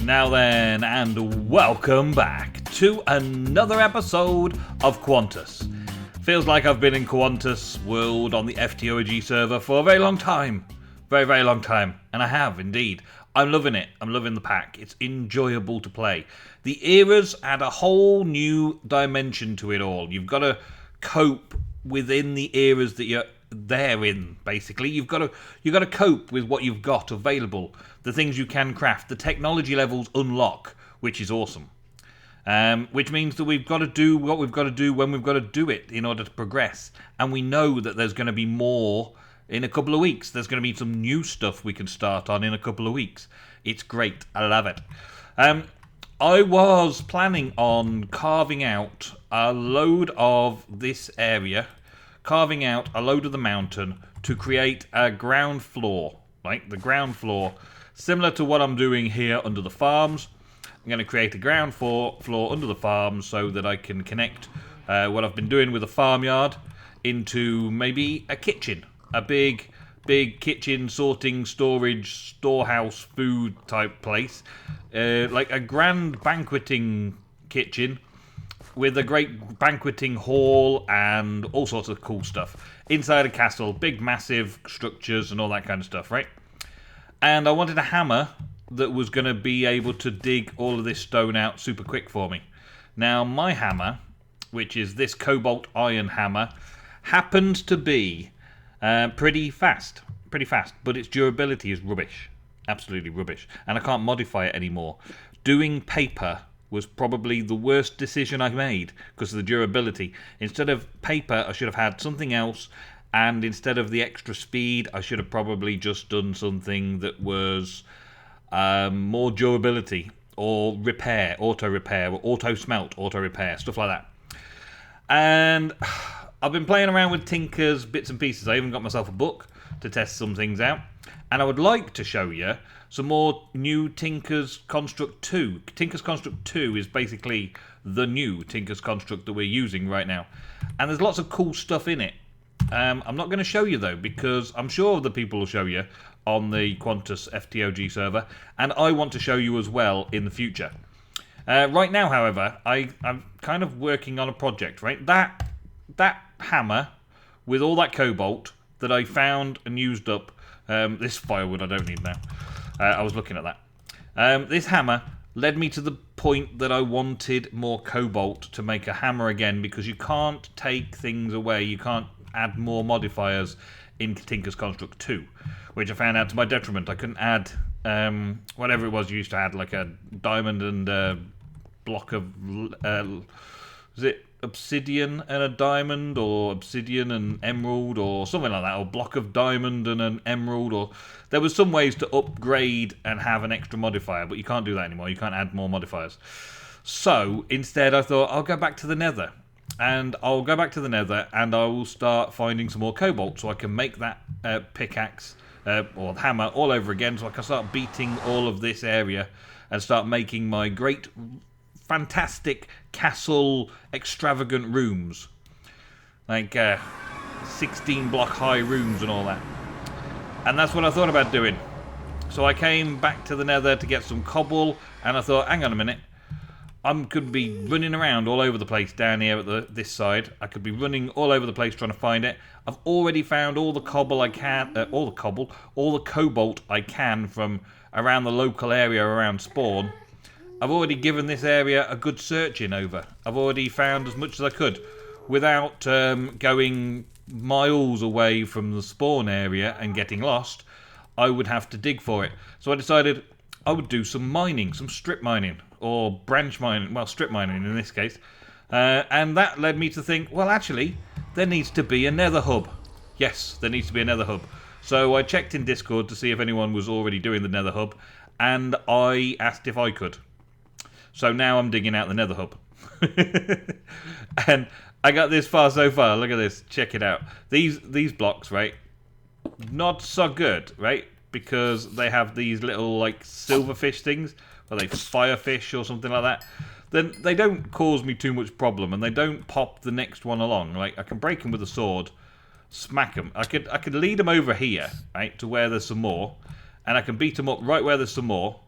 Now then, and welcome back to another episode of Quantus. Feels like I've been in Quantus world on the ftog'ians server for a very long time. Very, very long time. And I have, indeed. I'm loving it. I'm loving the pack. It's enjoyable to play. The eras add a whole new dimension to it all. You've got to cope within the eras that you're there in, basically. You've got to cope with what you've got available. The things you can craft. The technology levels unlock, which is awesome. Which means that we've got to do what we've got to do when we've got to do it in order to progress. And we know that there's going to be more in a couple of weeks. There's going to be some new stuff we can start on in a couple of weeks. It's great. I love it. I was planning on carving out a load of this area, carving out a load of the mountain to create a ground floor, right? The ground floor, similar to what I'm doing here under the farms. I'm going to create a ground floor under the farms so that I can connect what I've been doing with a farmyard into maybe a kitchen. A big kitchen, sorting, storage, storehouse, food type place. Like a grand banqueting kitchen with a great banqueting hall and all sorts of cool stuff. Inside a castle, big massive structures and all that kind of stuff, right? And I wanted a hammer that was going to be able to dig all of this stone out super quick for me. Now, my hammer, which is this cobalt iron hammer, happens to be pretty fast, but its durability is rubbish, absolutely rubbish, and I can't modify it anymore. Doing paper was probably the worst decision I made because of the durability. Instead of paper, I should have had something else, and instead of the extra speed, I should have probably just done something that was more durability, or repair, auto repair, or auto smelt, auto repair, stuff like that. And I've been playing around with Tinker's bits and pieces. I even got myself a book to test some things out. And I would like to show you some more new Tinker's Construct 2. Tinker's Construct 2 is basically the new Tinker's Construct that we're using right now. And there's lots of cool stuff in it. I'm not going to show you, though, because I'm sure the people will show you on the Quantus ftog'ians server. And I want to show you as well in the future. Right now, however, I'm kind of working on a project, right? That hammer with all that cobalt that I found and used up. This firewood I don't need now. I was looking at that. This hammer led me to the point that I wanted more cobalt to make a hammer again, because you can't take things away. You can't add more modifiers in Tinker's Construct 2, which I found out to my detriment. I couldn't add whatever it was you used to add, like a diamond and a block of... is it obsidian and a diamond, or obsidian and emerald, or something like that, or block of diamond and an emerald, or there was some ways to upgrade and have an extra modifier, but you can't do that anymore. You can't add more modifiers. So instead I thought I'll go back to the Nether, and I'll go back to the Nether and I will start finding some more cobalt so I can make that pickaxe or hammer all over again, so I can start beating all of this area and start making my great fantastic castle extravagant rooms, like 16 block high rooms and all that. And that's what I thought about doing. So I came back to the Nether to get some cobble, and I thought, hang on a minute, I could be running around all over the place down here at this side. I could be running all over the place trying to find it. I've already found all the cobble I can, all the cobalt I can from around the local area around spawn. I've already given this area a good searching over. I've already found as much as I could without going miles away from the spawn area and getting lost. I would have to dig for it. So I decided I would do some mining, some strip mining, or branch mining, well, strip mining in this case. And that led me to think, well, actually, there needs to be a Nether hub. Yes, there needs to be a Nether hub. So I checked in Discord to see if anyone was already doing the Nether hub, and I asked if I could. So now I'm digging out the Nether hub. And I got this far so far. Look at this. Check it out. These blocks, right? Not so good, right? Because they have these little, like, silverfish things. Or they firefish or something like that. Then they don't cause me too much problem. And they don't pop the next one along. Like, I can break them with a sword. Smack them. I could lead them over here, right? To where there's some more. And I can beat them up right where there's some more.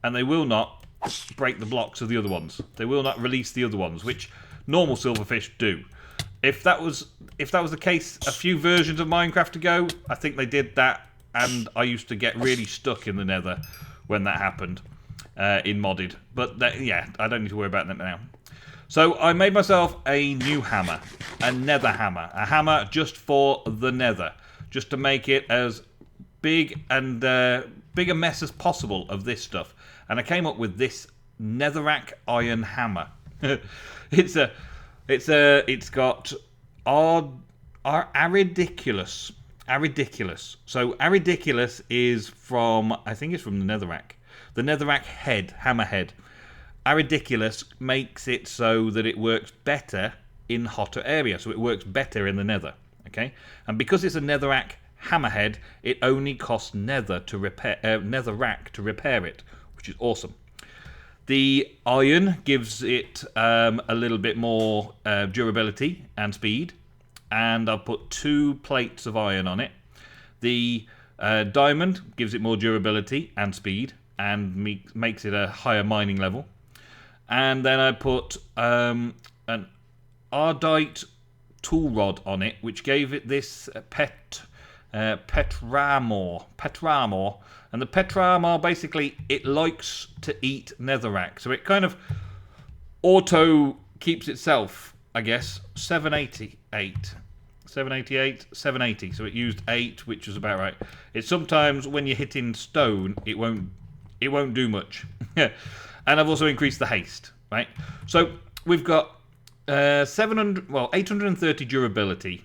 and they will not break the blocks of the other ones. They will not release the other ones, which normal silverfish do. If that was the case a few versions of Minecraft ago, I think they did that, and I used to get really stuck in the Nether when that happened in modded. But yeah, I don't need to worry about that now. So I made myself a new hammer, a Nether hammer, a hammer just for the Nether, just to make it as big and big a mess as possible of this stuff. And I came up with this netherrack iron hammer. It's got aridiculous. So aridiculous is from, I think it's from the netherrack. The netherrack head, hammer head. Aridiculous makes it so that it works better in hotter areas. So it works better in the nether. Okay, and because it's a netherrack hammerhead, it only costs netherrack to repair it, which is awesome. The iron gives it a little bit more durability and speed, and I've put 2 plates of iron on it. The diamond gives it more durability and speed, and makes it a higher mining level. And then I put an ardite tool rod on it, which gave it this petramor. And the petramor, basically, it likes to eat netherrack. So it kind of auto keeps itself, I guess, 788. 780. So it used 8, which was about right. It's sometimes when you're hitting stone, it won't do much. And I've also increased the haste, right? So we've got 830 durability,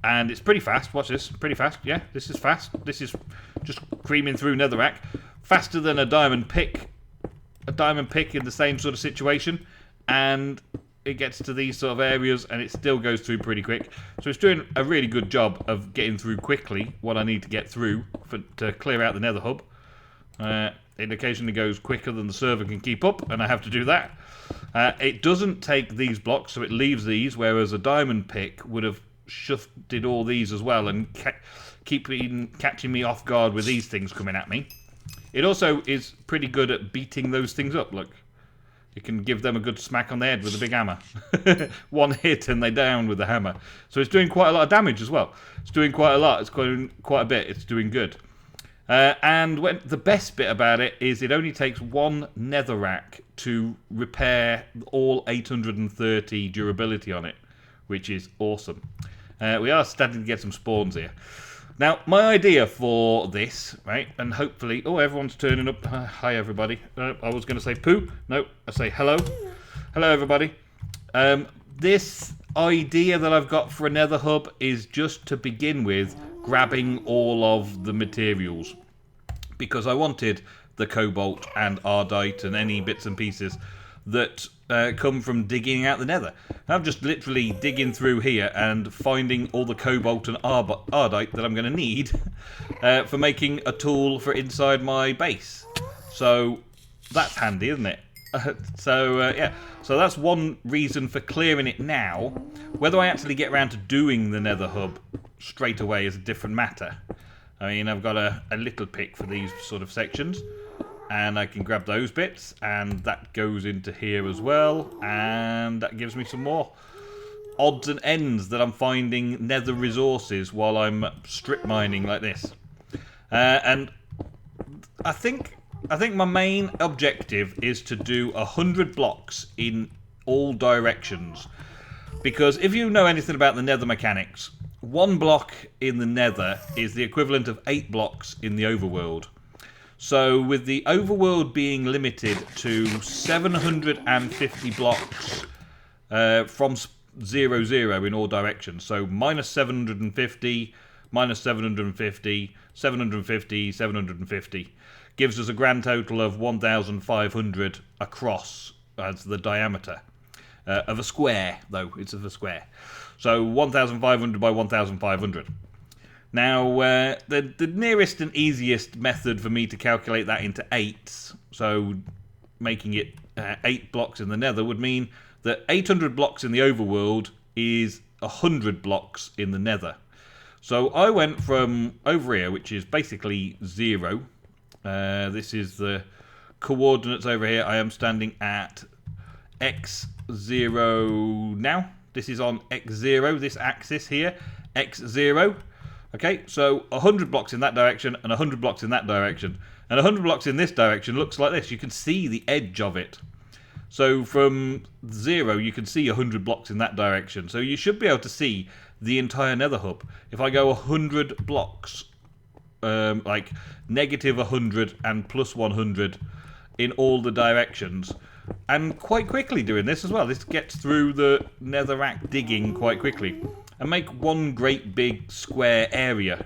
and it's pretty fast. Watch this, pretty fast. Yeah, this is fast. This is just creaming through netherrack, faster than a diamond pick. A diamond pick in the same sort of situation, and it gets to these sort of areas, and it still goes through pretty quick. So it's doing a really good job of getting through quickly what I need to get through to clear out the nether hub. It occasionally goes quicker than the server can keep up, and I have to do that. It doesn't take these blocks, so it leaves these, whereas a diamond pick would have shifted all these as well and catching me off guard with these things coming at me. It also is pretty good at beating those things up. Look, you can give them a good smack on the head with a big hammer. One hit and they're down with the hammer. So it's doing quite a lot of damage as well. It's doing quite a lot. It's quite a bit. It's doing good. And the best bit about it is it only takes 1 netherrack to repair all 830 durability on it, which is awesome. We are starting to get some spawns here. Now, my idea for this, right, and hopefully... Oh, everyone's turning up. Hi, everybody. I was going to say poo. No, I say hello. Hello, everybody. This idea that I've got for a nether hub is just to begin with grabbing all of the materials, because I wanted the cobalt and ardite and any bits and pieces that come from digging out the nether. I'm just literally digging through here and finding all the cobalt and ardite that I'm going to need for making a tool for inside my base. So that's handy, isn't it? Yeah, so that's one reason for clearing it now. Whether I actually get around to doing the nether hub straight away is a different matter. I mean, I've got a little pick for these sort of sections, and I can grab those bits, and that goes into here as well, and that gives me some more odds and ends that I'm finding nether resources while I'm strip mining like this. And I think my main objective is to do 100 blocks in all directions, because if you know anything about the nether mechanics, 1 block in the nether is the equivalent of 8 blocks in the overworld. So with the overworld being limited to 750 blocks from 0, in all directions, so minus 750, minus 750, 750, 750, gives us a grand total of 1,500 across as the diameter of a square, though it's of a square. So 1,500 by 1,500. Now, the nearest and easiest method for me to calculate that into 8s, so making it 8 blocks in the nether, would mean that 800 blocks in the overworld is 100 blocks in the nether. So I went from over here, which is basically 0. This is the coordinates over here, I am standing at x0 now. This is on x0, this axis here, x0. Okay, so 100 blocks in that direction and 100 blocks in that direction. And 100 blocks in this direction looks like this. You can see the edge of it. So from 0, you can see 100 blocks in that direction. So you should be able to see the entire Nether hub. If I go 100 blocks, like negative 100 and plus 100 in all the directions, and quite quickly doing this as well. This gets through the netherrack digging quite quickly and make one great big square area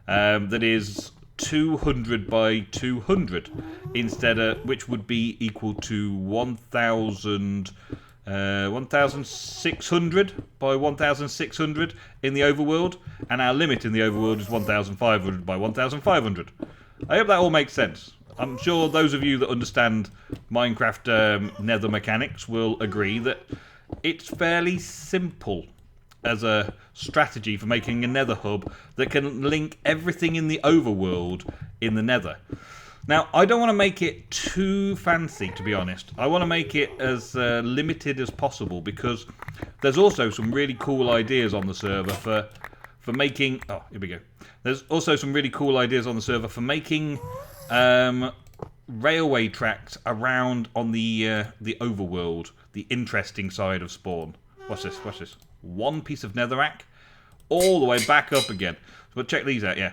that is 200 by 200 instead of, which would be equal to 1600 by 1600 in the overworld, and our limit in the overworld is 1500 by 1500. I hope that all makes sense. I'm sure those of you that understand Minecraft nether mechanics will agree that it's fairly simple as a strategy for making a nether hub that can link everything in the overworld in the nether. Now, I don't want to make it too fancy, to be honest. I want to make it as limited as possible, because there's also some really cool ideas on the server for making... Oh, here we go. There's also some really cool ideas on the server for making railway tracks around on the overworld, the interesting side of spawn. Watch this, watch this. One piece of netherrack all the way back up again. But check these out, yeah.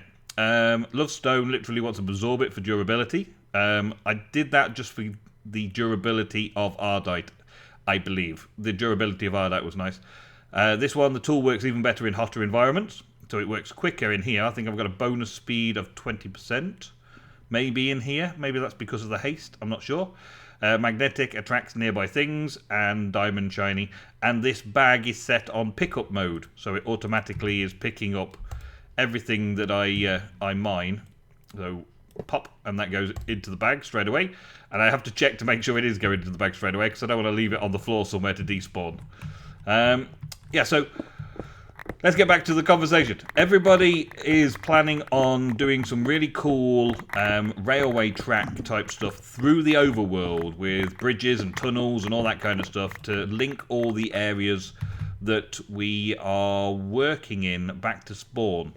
Love Stone literally wants to absorb it for durability. I did that just for the durability of Ardite, I believe. The durability of Ardite was nice. This one, the tool works even better in hotter environments, so it works quicker in here. I think I've got a bonus speed of 20%, maybe in here. Maybe that's because of the haste, I'm not sure. Magnetic attracts nearby things, and diamond shiny. And this bag is set on pickup mode, so it automatically is picking up everything that I mine. So pop, and that goes into the bag straight away. And I have to check to make sure it is going into the bag straight away, because I don't want to leave it on the floor somewhere to despawn. Yeah, so let's get back to the conversation. Everybody is planning on doing some really cool railway track type stuff through the overworld with bridges and tunnels and all that kind of stuff to link all the areas that we are working in back to spawn.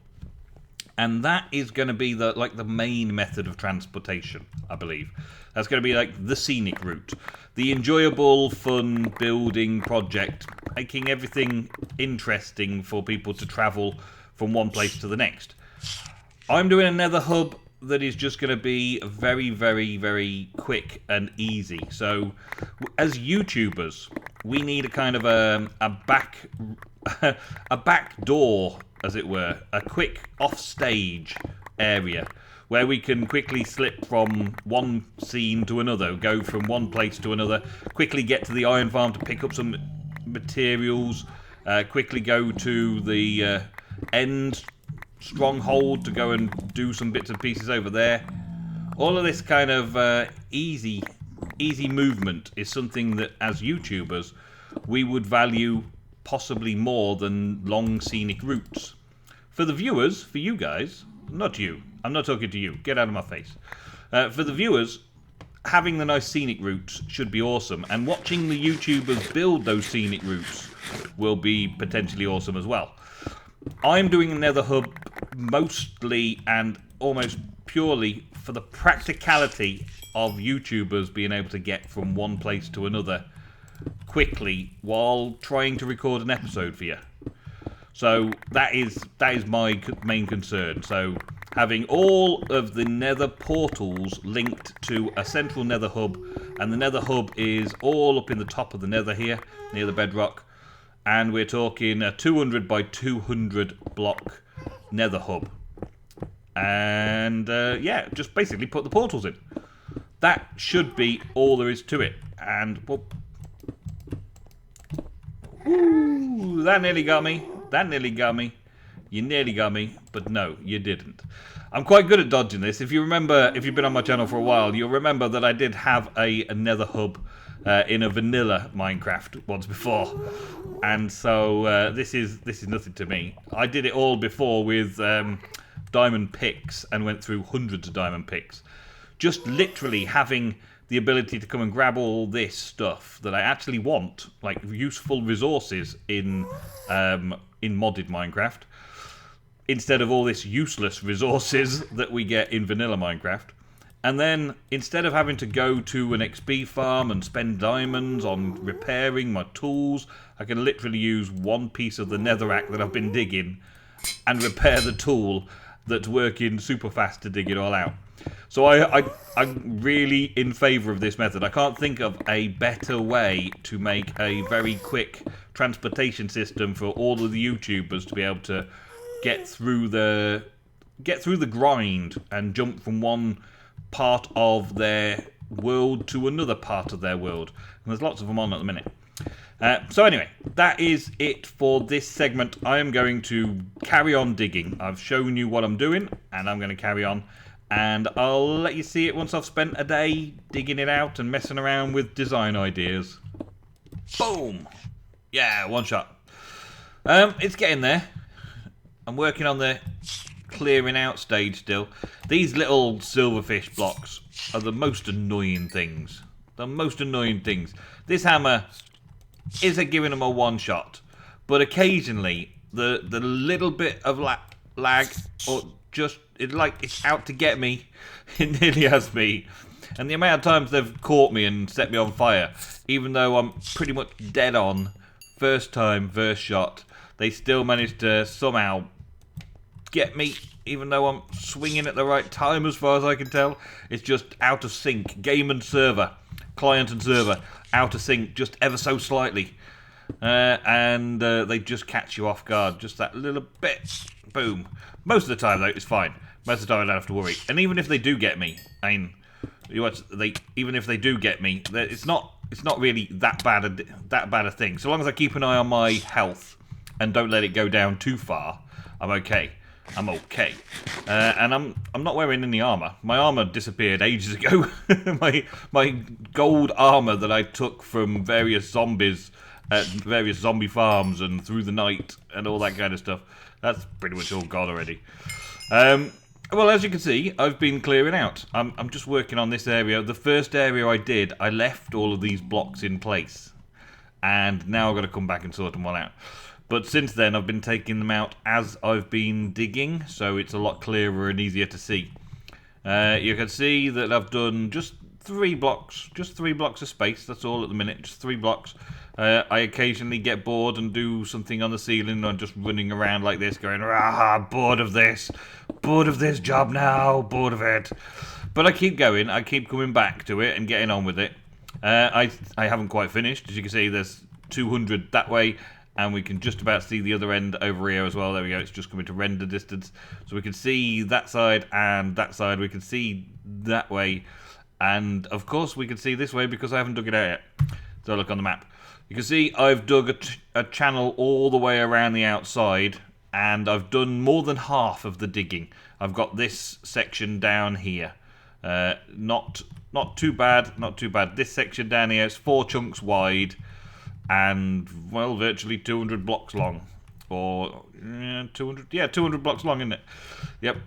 And that is going to be the main method of transportation, I believe. That's going to be like the scenic route. The enjoyable, fun building project, making everything interesting for people to travel from one place to the next. I'm doing a nether hub that is just going to be very, very, very quick and easy. So, as YouTubers, we need a kind of a back door, as it were, a quick off-stage area where we can quickly slip from one scene to another, go from one place to another, quickly get to the iron farm to pick up some materials, quickly go to the end stronghold to go and do some bits and pieces over there. All of this kind of easy movement is something that, as YouTubers, we would value possibly more than long scenic routes. For the viewers, for you guys, not you, I'm not talking to you, get out of my face. For the viewers, having the nice scenic routes should be awesome, and watching the YouTubers build those scenic routes will be potentially awesome as well. I'm doing a nether hub mostly and almost purely for the practicality of YouTubers being able to get from one place to another quickly while trying to record an episode for you. So that is my main concern. So having all of the nether portals linked to a central nether hub, and the nether hub is all up in the top of the nether here, near the bedrock, and we're talking a 200 by 200 block nether hub. And yeah, just basically put the portals in. That should be all there is to it. And well, ooh, that nearly got me. That nearly got me. You nearly got me, but no, you didn't. I'm quite good at dodging this. If you remember, if you've been on my channel for a while, you'll remember that I did have a nether hub in a vanilla Minecraft once before, and so this is nothing to me. I did it all before with diamond picks and went through hundreds of diamond picks. Just literally having the ability to come and grab all this stuff that I actually want, like useful resources in modded Minecraft, instead of all this useless resources that we get in vanilla Minecraft. And then, instead of having to go to an XP farm and spend diamonds on repairing my tools, I can literally use one piece of the netherrack that I've been digging and repair the tool that's working super fast to dig it all out. So I'm really in favour of this method. I can't think of a better way to make a very quick transportation system for all of the YouTubers to be able to get through the grind and jump from one part of their world to another part of their world. And there's lots of them on at the minute. So anyway, that is it for this segment. I am going to carry on digging. I've shown you what I'm doing, and I'm going to carry on. And I'll let you see it once I've spent a day digging it out and messing around with design ideas. Boom! Yeah, one shot. It's getting there. I'm working on the clearing out stage still. These little silverfish blocks are the most annoying things. The most annoying things. This hammer isn't giving them a one shot, but occasionally the little bit of lag or just it's out to get me. It nearly has me. And the amount of times they've caught me and set me on fire, even though I'm pretty much dead on first time, first shot, they still manage to somehow get me, even though I'm swinging at the right time as far as I can tell. It's just out of sync. Game and server, client and server, out of sync just ever so slightly. And they just catch you off guard, just that little bit. Boom. Most of the time, though, it's fine. Most of the time, I don't have to worry. And even if they do get me, I mean, even if they do get me, it's not really that bad a thing. So long as I keep an eye on my health and don't let it go down too far, I'm okay. I'm okay. And I'm not wearing any armor. My armor disappeared ages ago. my gold armor that I took from various zombies at various zombie farms and through the night and all that kind of stuff, that's pretty much all gone already. Well, as you can see, I've been clearing out. I'm just working on this area. The first area I did, I left all of these blocks in place. And now I've got to come back and sort them all out. But since then, I've been taking them out as I've been digging, so it's a lot clearer and easier to see. You can see that I've done just 3 blocks. Just 3 blocks of space, that's all at the minute, just 3 blocks. I occasionally get bored and do something on the ceiling. I'm just running around like this going, bored of this job now, bored of it. But I keep going, I keep coming back to it and getting on with it. I haven't quite finished. As you can see, there's 200 that way, and we can just about see the other end over here as well. There we go, it's just coming to render distance. So we can see that side and that side, we can see that way. And of course we can see this way because I haven't dug it out yet. So look on the map. You can see I've dug a channel all the way around the outside, and I've done more than half of the digging. I've got this section down here. Not too bad, not too bad. This section down here is 4 chunks wide and, well, virtually 200 blocks long. Or, 200 blocks long, isn't it? Yep.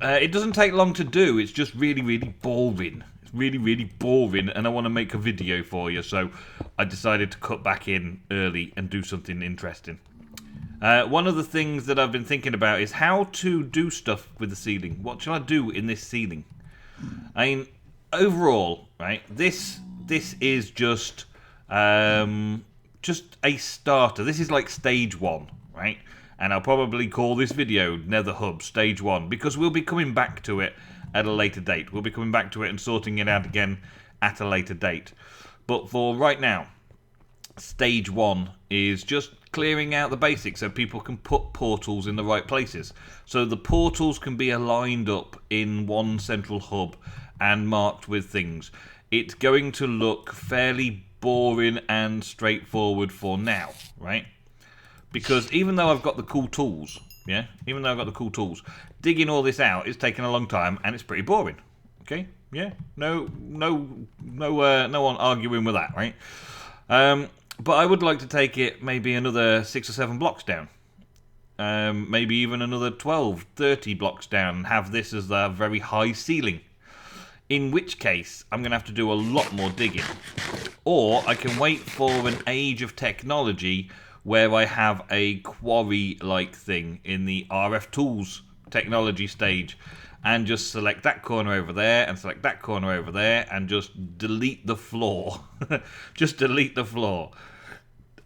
It doesn't take long to do, it's just really, really boring. Really boring, and I want to make a video for you, so I decided to cut back in early and do something interesting. One of the things that I've been thinking about is how to do stuff with the ceiling. What shall I do in this ceiling? I mean, overall, right, this is just a starter. This is like stage 1, right? And I'll probably call this video Nether Hub Stage 1, because we'll be coming back to it at a later date. We'll be coming back to it and sorting it out again at a later date. But for right now, stage 1 is just clearing out the basics so people can put portals in the right places. So the portals can be aligned up in one central hub and marked with things. It's going to look fairly boring and straightforward for now, right? Because even though I've got the cool tools, digging all this out is taking a long time and it's pretty boring. Okay? Yeah? No one arguing with that, right? But I would like to take it maybe another 6 or 7 blocks down. Maybe even another 12, 30 blocks down and have this as a very high ceiling. In which case, I'm going to have to do a lot more digging. Or I can wait for an age of technology where I have a quarry-like thing in the RF tools technology stage. And just select that corner over there and select that corner over there and just delete the floor. Just delete the floor.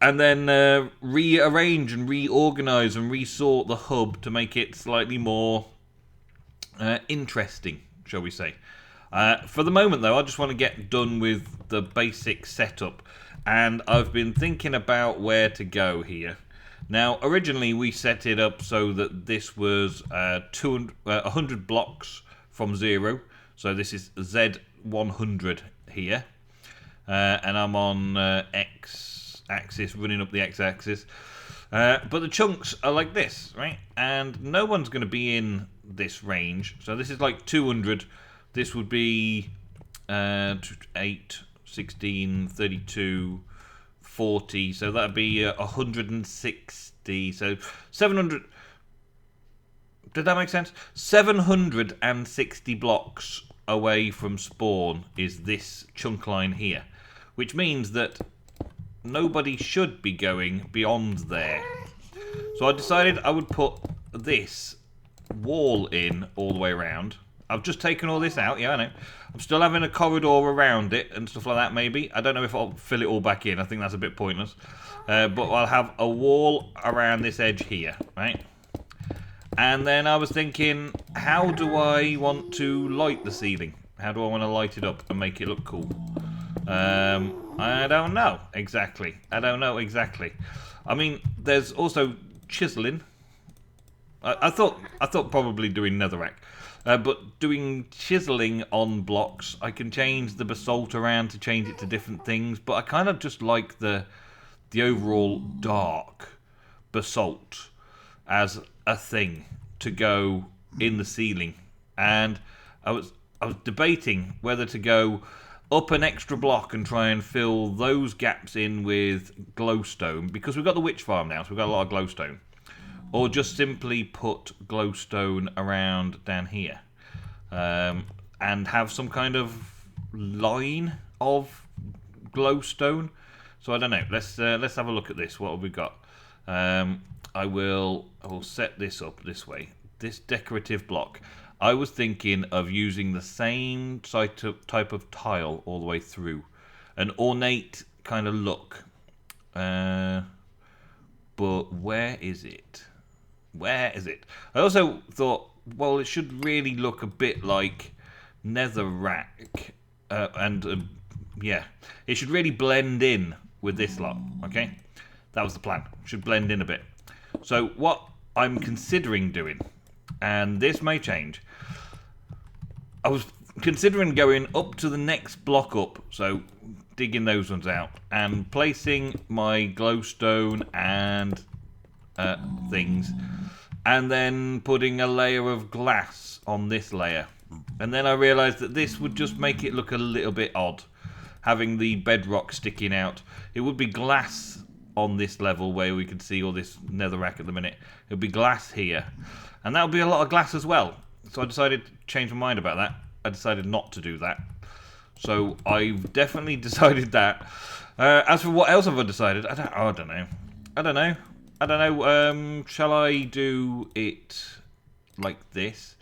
And then rearrange and reorganize and resort the hub to make it slightly more interesting, shall we say. For the moment, though, I just want to get done with the basic setup. And I've been thinking about where to go here. Now, originally, we set it up so that this was 100 blocks from 0. So this is Z100 here. And I'm on X-axis, running up the X-axis. But the chunks are like this, right? And no one's going to be in this range. So this is like 200. This would be 8, 16, 32, 40. So that'd be 160. So 700. Did that make sense? 760 blocks away from spawn is this chunk line here. Which means that nobody should be going beyond there. So I decided I would put this wall in all the way around. I've just taken all this out, yeah, I know. I'm still having a corridor around it and stuff like that, maybe. I don't know if I'll fill it all back in. I think that's a bit pointless. But I'll have a wall around this edge here, right? And then I was thinking, how do I want to light the ceiling? How do I want to light it up and make it look cool? I don't know exactly. I don't know exactly. I mean, there's also chiseling. I thought probably doing netherrack. But doing chiseling on blocks, I can change the basalt around to change it to different things. But I kind of just like the overall dark basalt as a thing to go in the ceiling. And I was debating whether to go up an extra block and try and fill those gaps in with glowstone, because we've got the witch farm now, so we've got a lot of glowstone. Or just simply put glowstone around down here. And have some kind of line of glowstone. So I don't know. Let's have a look at this. What have we got? I will set this up this way. This decorative block. I was thinking of using the same type of tile all the way through. An ornate kind of look. But where is it? Where is it? I also thought, well, it should really look a bit like netherrack. Yeah, it should really blend in with this lot, okay? That was the plan. It should blend in a bit. So what I'm considering doing, and this may change, I was considering going up to the next block up, so digging those ones out, and placing my glowstone and things, and then putting a layer of glass on this layer. And then I realised that this would just make it look a little bit odd, having the bedrock sticking out. It would be glass on this level where we can see all this netherrack at the minute. It would be glass here, and that would be a lot of glass as well. So I decided to change my mind about that. I decided not to do that. So I've definitely decided that. As for what else have I decided, I don't know. Shall I do it like this?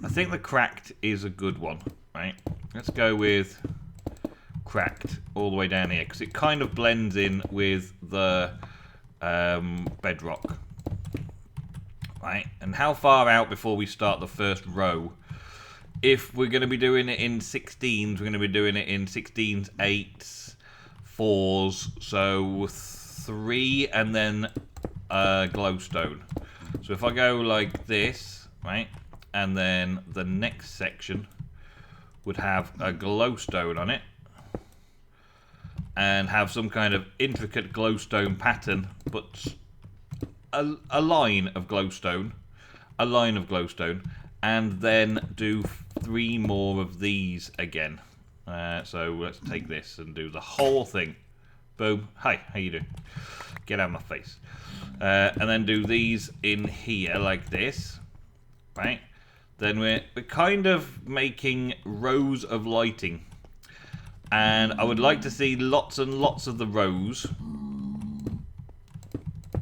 I think the cracked is a good one, right? Let's go with cracked all the way down here, because it kind of blends in with the bedrock. Right? And how far out before we start the first row? If we're going to be doing it in 16s, we're going to be doing it in 16s, 8s, 4s, so 3 and then glowstone. So if I go like this, right, and then the next section would have a glowstone on it and have some kind of intricate glowstone pattern, but a line of glowstone, and then do 3 more of these again. So let's take this and do the whole thing. Boom. Hi, how you doing? Get out of my face. And then do these in here like this, right? then we're kind of making rows of lighting. And I would like to see lots and lots of the rows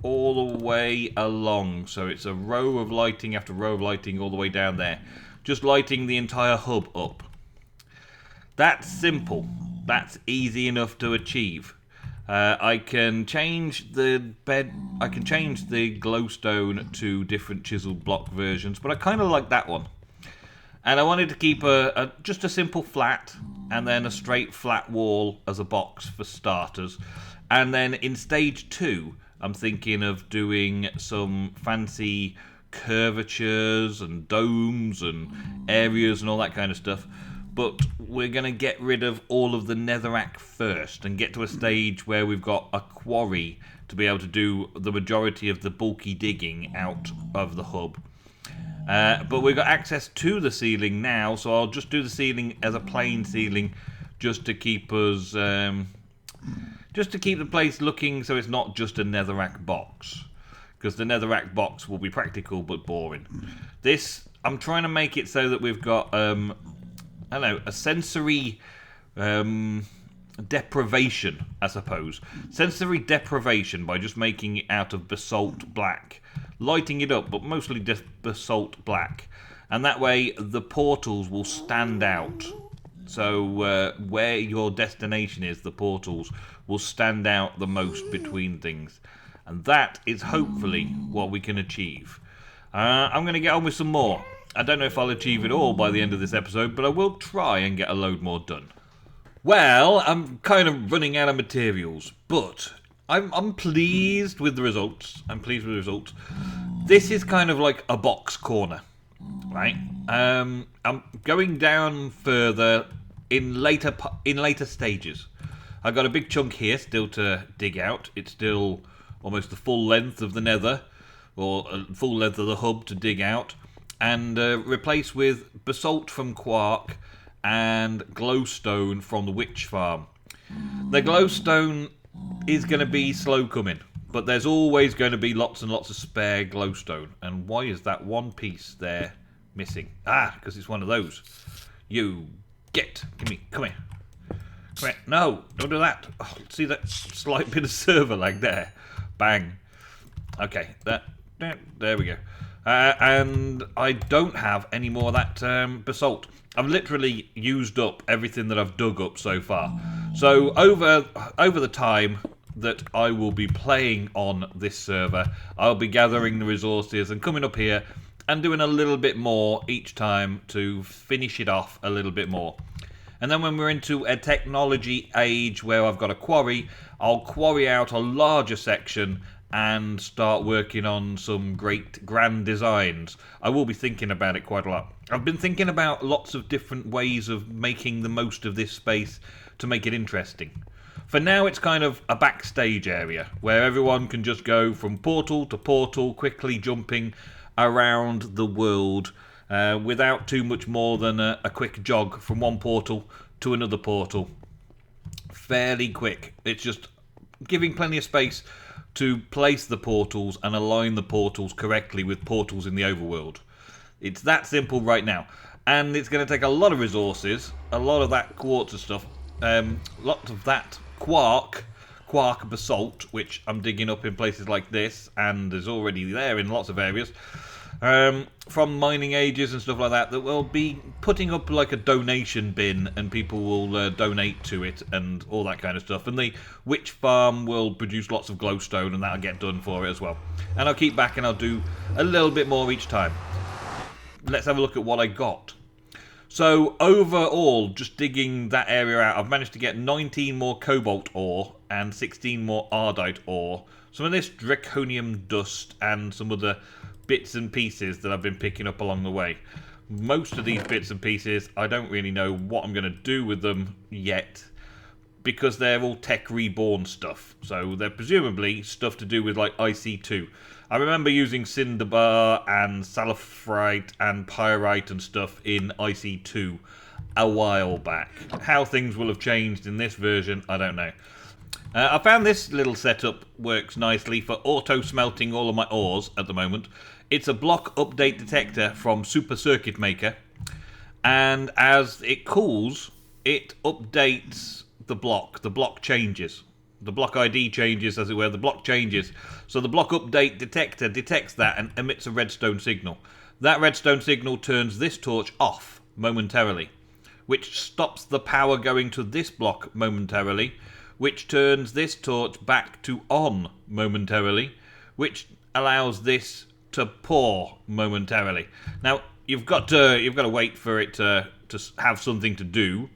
all the way along. So it's a row of lighting after row of lighting all the way down there. Just lighting the entire hub up. That's simple. That's easy enough to achieve. I can change the bed. I can change the glowstone to different chiseled block versions, but I kind of like that one. And I wanted to keep just a simple flat, and then a straight flat wall as a box for starters. And then in stage 2, I'm thinking of doing some fancy curvatures and domes and areas and all that kind of stuff. But we're going to get rid of all of the netherrack first and get to a stage where we've got a quarry to be able to do the majority of the bulky digging out of the hub. But we've got access to the ceiling now, so I'll just do the ceiling as a plain ceiling just to keep us... just to keep the place looking so it's not just a netherrack box. Because the netherrack box will be practical but boring. This, I'm trying to make it so that we've got... I don't know, a sensory deprivation, I suppose. Sensory deprivation by just making it out of basalt black. Lighting it up, but mostly just basalt black. And that way, the portals will stand out. So, where your destination is, the portals will stand out the most between things. And that is hopefully what we can achieve. I'm going to get on with some more. I don't know if I'll achieve it all by the end of this episode, but I will try and get a load more done. Well, I'm kind of running out of materials, but I'm pleased with the results. This is kind of like a box corner, right? I'm going down further in later stages. I've got a big chunk here still to dig out. It's still almost the full length of the Nether, or full length of the hub to dig out. And replace with basalt from Quark and glowstone from the witch farm. The glowstone is going to be slow coming, but there's always going to be lots and lots of spare glowstone. And why is that one piece there missing? Because it's one of those. You come here. No, don't do that. Oh, see that slight bit of server lag there? Bang. Okay, there we go. And I don't have any more of that basalt. I've literally used up everything that I've dug up so far. So over the time that I will be playing on this server, I'll be gathering the resources and coming up here and doing a little bit more each time to finish it off a little bit more. And then when we're into a technology age where I've got a quarry, I'll quarry out a larger section and start working on some great grand designs. I will be thinking about it quite a lot. I've been thinking about lots of different ways of making the most of this space to make it interesting. For now, it's kind of a backstage area where everyone can just go from portal to portal, quickly jumping around the world without too much more than a quick jog from one portal to another portal. Fairly quick. It's just giving plenty of space to place the portals and align the portals correctly with portals in the overworld. It's that simple right now. And it's going to take a lot of resources, a lot of that quartz stuff, lots of that quark basalt, which I'm digging up in places like this, and is already there in lots of areas, from mining ages and stuff like that will be putting up like a donation bin, and people will donate to it and all that kind of stuff. And the witch farm will produce lots of glowstone, and that'll get done for it as well. And I'll keep back and I'll do a little bit more each time. Let's have a look at what I got. So overall, just digging that area out, I've managed to get 19 more cobalt ore and 16 more ardite ore. Some of this draconium dust and some other bits and pieces that I've been picking up along the way. Most of these bits and pieces, I don't really know what I'm going to do with them yet, because they're all tech reborn stuff. So they're presumably stuff to do with like IC2. I remember using cinderbar and salafrite and pyrite and stuff in IC2 a while back. How things will have changed in this version, I don't know. I found this little setup works nicely for auto-smelting all of my ores at the moment. It's a block update detector from Super Circuit Maker, and as it cools, it updates the block. The block changes. The block ID changes, as it were. The block changes. So the block update detector detects that and emits a redstone signal. That redstone signal turns this torch off momentarily, which stops the power going to this block momentarily, which turns this torch back to on momentarily, which allows this to pour momentarily. Now you've got to wait for it to have something to do,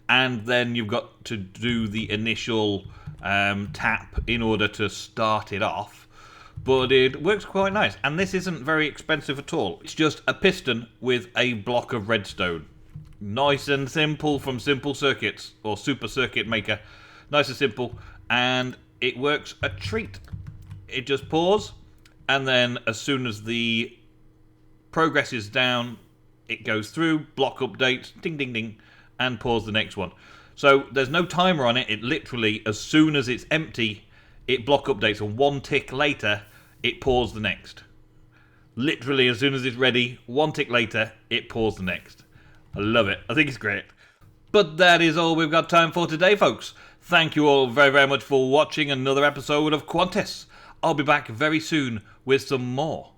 and then you've got to do the initial tap in order to start it off. But it works quite nice, and this isn't very expensive at all. It's just a piston with a block of redstone. Nice and simple from Simple Circuits, or Super Circuit Maker. Nice and simple, and it works a treat. It just pours, and then as soon as the progress is down, it goes through, block updates, ding ding ding, and pours the next one. So there's no timer on it. It literally, as soon as it's empty, it block updates, and one tick later, it pours the next. Literally, as soon as it's ready, one tick later, it pours the next. I love it. I think it's great. But that is all we've got time for today, folks. Thank you all very, very much for watching another episode of Quantus. I'll be back very soon with some more.